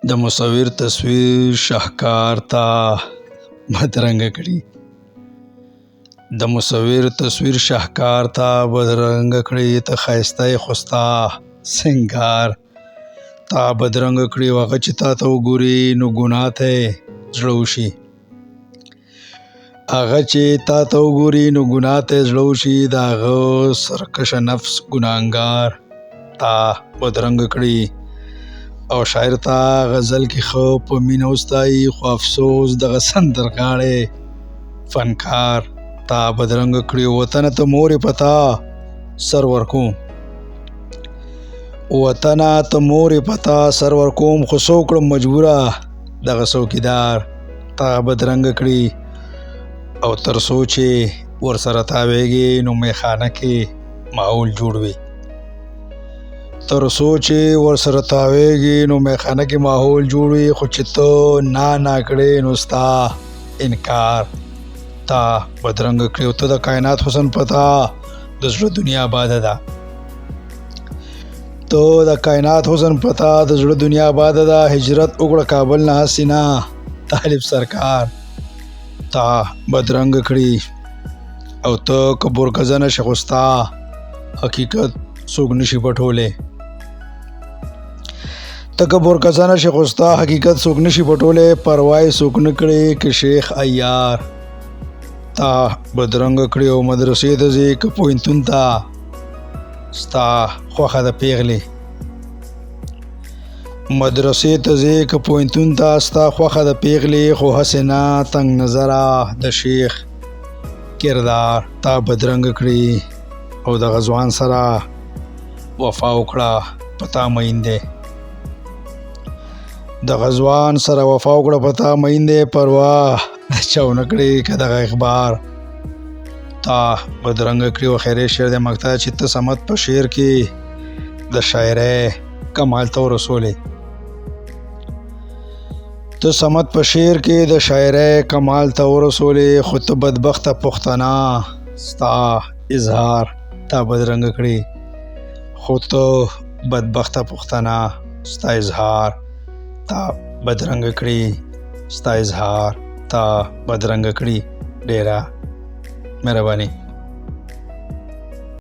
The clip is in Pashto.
د مصور تصویر شاهکار تا بدرنګه کړي. د مصور تصویر شاهکار تا بدرنګه کړي، ته ښایسته یې خو ستا سنګار تا بدرنګه کړي. هغه چې تا ته وګوري نو ګناه ته یې زړه وشي، هغه چې تا ته وګوري نو ګناه ته یې زړه وشي. د هغه سرکشه نفس ګناهګار تا بدرنګه کړي. او شاعر تا غزل کې خو په مینه وستایي، خو افسوس دغه سندرغاړی فنکار تا بدرنګه کړي. وطنه ته مورې پتا سر ورکوم، وطنه ته مورې پتا سر ورکوم، خو څه وکړم مجبوره دغه څوکیدار تا بدرنګه کړي. او تر څو چې ورسره تاویږي نو میخانه کې ماحول جوړ وي، تر څو چې ورسره تاویږي نو میخانه کې ماحول جوړ وي. خو چې ته نه کړې نو ستا انکار تا بدرنګه کړي. او ته د کائنات حسن پتا د زړه دنیا آباده ده، ته د کائنات حسن پتا د زړه دنیا آباده ده. هجرت وکړه کابل نه حسینا طالب سرکار تا بدرنګه کړي. او ته که برکزه نشې خو ستا حقیقت څوک نشي پټولی، ته که برکزه نشې خو ستا حقیقت څوک نشي پټولی. پروا یې څوک نه کړي که شیخ عیار تا بدرنګه کړي. او مدرسې ته ځې که پوهنتون ته ستا خوښه ده پیغلې، مدرسې ته ځې که پوهنتون ته ستا خوښه ده پیغلې. خو هسې نه تنګ نظره د شیخ کردار تا بدرنګه کړي. او د غزوان سره وفا وکړه پتا مین دی، د غزوان سره وفا وکړه پتا مین دی. پروا د چا ونه کړي که دغه اخبار تا بدرنګه کړي. او خیری شعر د مقطع چې ته سمت په شعر کې د شاعرۍ کمال ته ورسولې، ته سمت په شعر کې د شاعرۍ کمال ته ورسولې. خو ته بدبخته پښتنه ستا اظهار تا بدرنګه کړي، خو ته بدبخته پښتنه ستا اظهار تا بدرنګه کړي، ستا اظهار تا بدرنګه کړي. ډیره مهرباني.